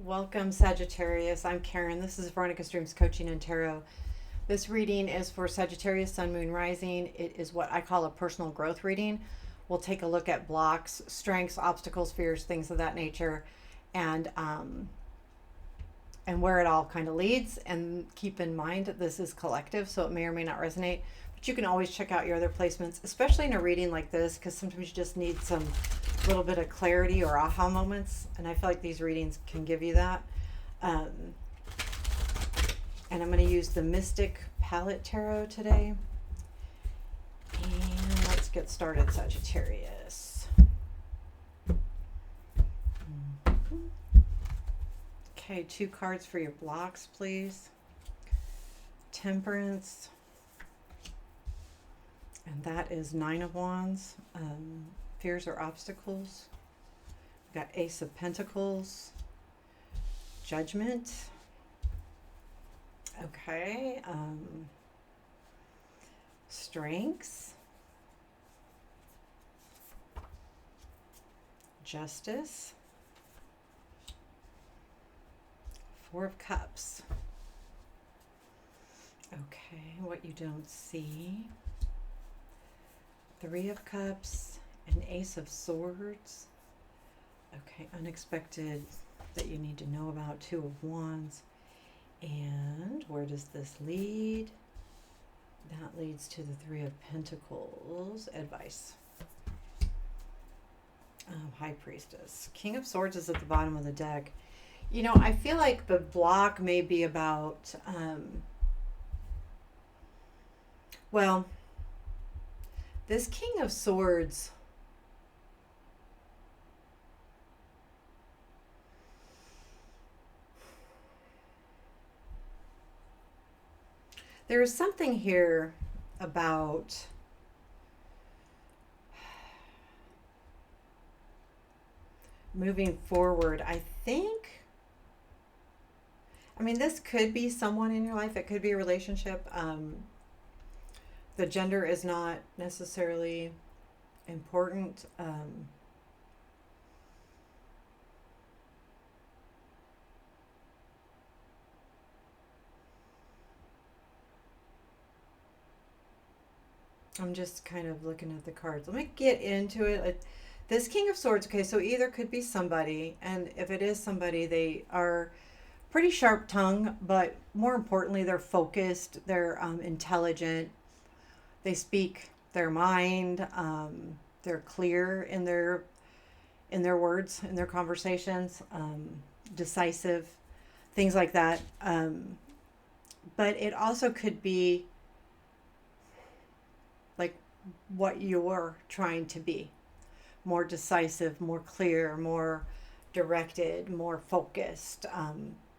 Welcome, Sagittarius. I'm Karen. This is Veronica's Dreams Coaching and Tarot. This reading is for Sagittarius, Sun, Moon, Rising. It is what I call a personal growth reading. We'll take a look at blocks, strengths, obstacles, fears, things of that nature, and where it all kind of leads. And keep in mind that this is collective, so it may or may not resonate. But you can always check out your other placements, especially in a reading like this, because sometimes you just need some little bit of clarity or aha moments, and I feel like these readings can give you that. And I'm going to use the Mystic Palette Tarot today. And let's get started, Sagittarius. Okay, 2 cards for your blocks, please. Temperance. And that is 9 of Wands. Fears or obstacles. We've got Ace of Pentacles. Judgment. Okay. Strengths. Justice. 4 of Cups. Okay, what you don't see. 3 of Cups. An Ace of Swords. Okay, unexpected that you need to know about. 2 of Wands. And where does this lead? That leads to the 3 of Pentacles. Advice. High Priestess. King of Swords is at the bottom of the deck. You know, I feel like the block may be about, well, this King of Swords, there is something here about moving forward. I think, I mean, this could be someone in your life. It could be a relationship. The gender is not necessarily important. I'm just kind of looking at the cards. Let me get into it. This King of Swords, okay, so either could be somebody, and if it is somebody, they are pretty sharp tongue, but more importantly, they're focused, they're intelligent, they speak their mind, they're clear in their words, in their conversations, decisive, things like that. But it also could be like what you're trying to be. More decisive, more clear, more directed, more focused.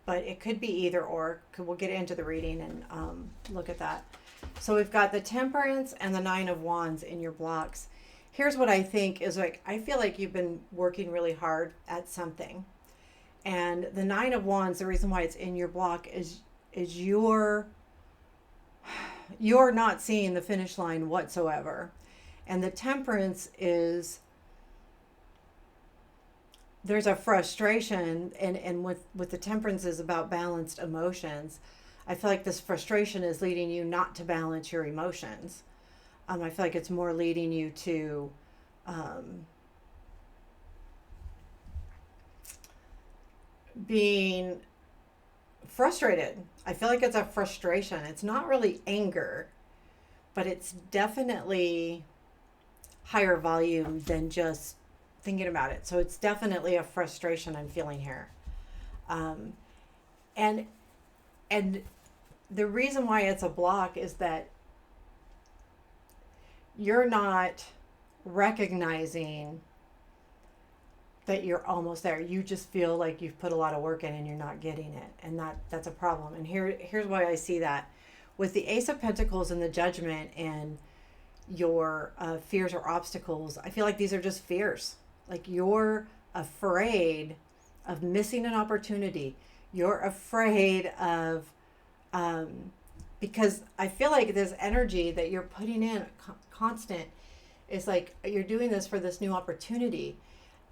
But it could be either or. We'll get into the reading and look at that. So we've got the Temperance and the 9 of Wands in your blocks. Here's what I think is like, I feel like you've been working really hard at something. And the 9 of Wands, the reason why it's in your block is you're not seeing the finish line whatsoever. And the Temperance is, there's a frustration, and with the Temperance is about balanced emotions. I feel like this frustration is leading you not to balance your emotions. I feel like it's more leading you to being frustrated. I feel like it's a frustration. It's not really anger, but it's definitely higher volume than just thinking about it. So it's definitely a frustration I'm feeling here. And the reason why it's a block is that you're not recognizing that you're almost there. You just feel like you've put a lot of work in and you're not getting it. And that's a problem. And here's why I see that. With the Ace of Pentacles and the Judgment and your fears or obstacles, I feel like these are just fears. Like you're afraid of missing an opportunity. You're afraid of, because I feel like this energy that you're putting in constant is like you're doing this for this new opportunity.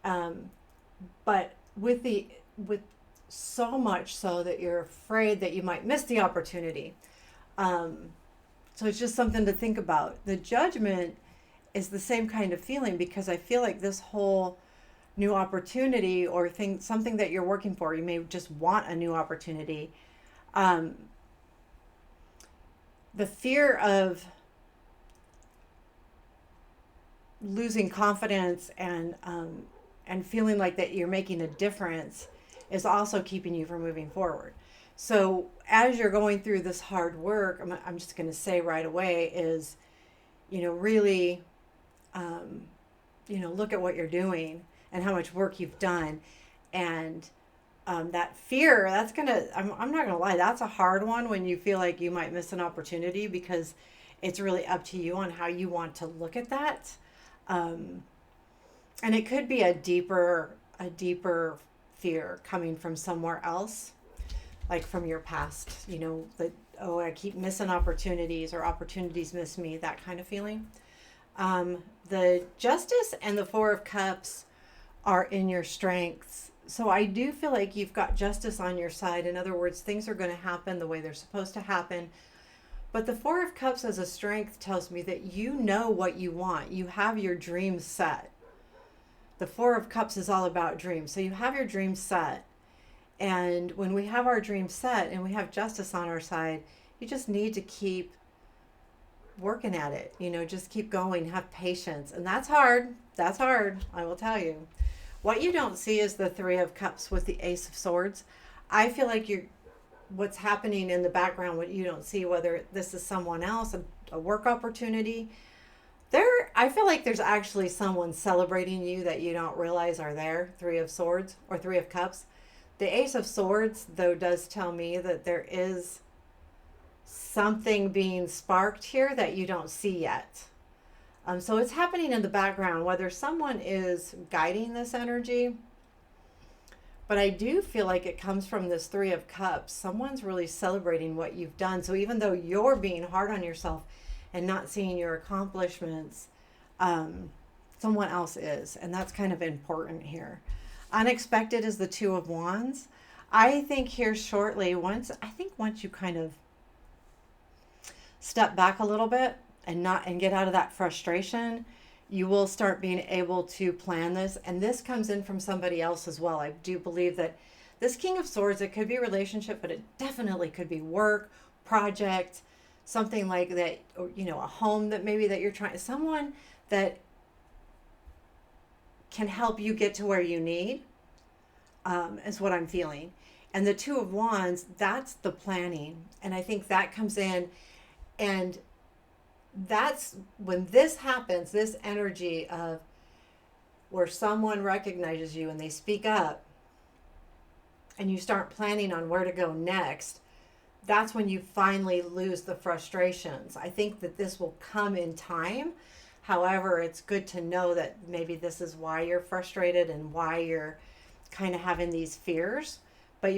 But with so much so that you're afraid that you might miss the opportunity. Um, so it's just something to think about. The judgment is the same kind of feeling because I feel like this whole new opportunity or thing, something that you're working for, you may just want a new opportunity. Um, the fear of losing confidence and feeling like that you're making a difference is also keeping you from moving forward. So as you're going through this hard work, I'm just going to say right away is, really, um, look at what you're doing and how much work you've done. And that fear, I'm not going to lie, that's a hard one when you feel like you might miss an opportunity because it's really up to you on how you want to look at that. Um, and it could be a deeper fear coming from somewhere else, like from your past, that, oh, I keep missing opportunities or opportunities miss me, that kind of feeling. The Justice and the Four of Cups are in your strengths. So I do feel like you've got justice on your side. In other words, things are going to happen the way they're supposed to happen. But the Four of Cups as a strength tells me that you know what you want. You have your dreams set. The Four of Cups is all about dreams. So you have your dreams set. And when we have our dreams set and we have justice on our side, you just need to keep working at it. Just keep going, have patience. And that's hard. That's hard, I will tell you. What you don't see is the Three of Cups with the Ace of Swords. I feel like what's happening in the background, what you don't see, whether this is someone else, a work opportunity, I feel like there's actually someone celebrating you that you don't realize are there. Three of Swords or Three of Cups. The Ace of Swords, though, does tell me that there is something being sparked here that you don't see yet. So it's happening in the background, whether someone is guiding this energy. But I do feel like it comes from this Three of Cups. Someone's really celebrating what you've done. So even though you're being hard on yourself and not seeing your accomplishments, someone else is. And that's kind of important here. Unexpected is the Two of Wands. I think here shortly, once you kind of step back a little bit and get out of that frustration, you will start being able to plan this. And this comes in from somebody else as well. I do believe that this King of Swords, it could be a relationship, but it definitely could be work, project, something like that, or, a home that maybe that you're trying, someone that can help you get to where you need, is what I'm feeling. And the Two of Wands, that's the planning. And I think that comes in, and that's when this happens, this energy of where someone recognizes you and they speak up and you start planning on where to go next. That's when you finally lose the frustrations. I think that this will come in time. However, it's good to know that maybe this is why you're frustrated and why you're kind of having these fears. But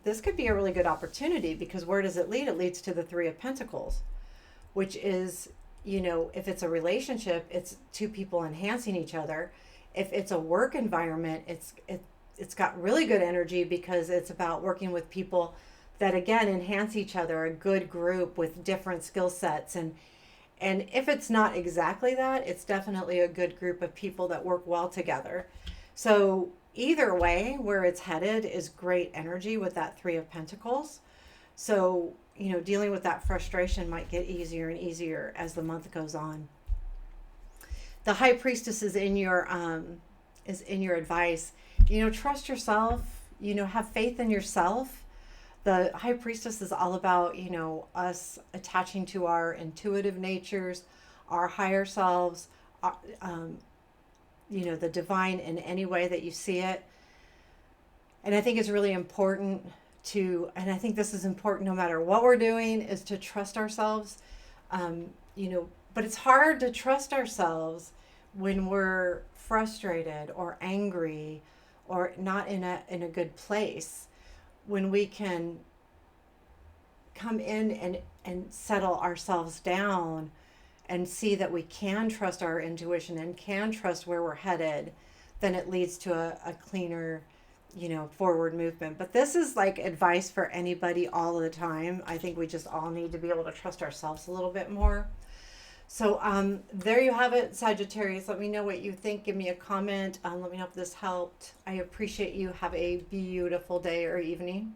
this could be a really good opportunity, because where does it lead? It leads to the Three of Pentacles, which is, if it's a relationship, it's two people enhancing each other. If it's a work environment, it's got really good energy because it's about working with people that, again, enhance each other, a good group with different skill sets. And if it's not exactly that, it's definitely a good group of people that work well together. So either way, where it's headed is great energy with that Three of Pentacles. So, dealing with that frustration might get easier and easier as the month goes on. The High Priestess is in your advice. Trust yourself, have faith in yourself. The High Priestess is all about, us attaching to our intuitive natures, our higher selves, the divine in any way that you see it. And I think it's really important and I think this is important no matter what we're doing, is to trust ourselves. But it's hard to trust ourselves when we're frustrated or angry or not in a good place. When we can come in and settle ourselves down and see that we can trust our intuition and can trust where we're headed, then it leads to a cleaner, forward movement. But this is like advice for anybody all the time. I think we just all need to be able to trust ourselves a little bit more. So there you have it, Sagittarius. Let me know what you think. Give me a comment. Let me know if this helped. I appreciate you. Have a beautiful day or evening.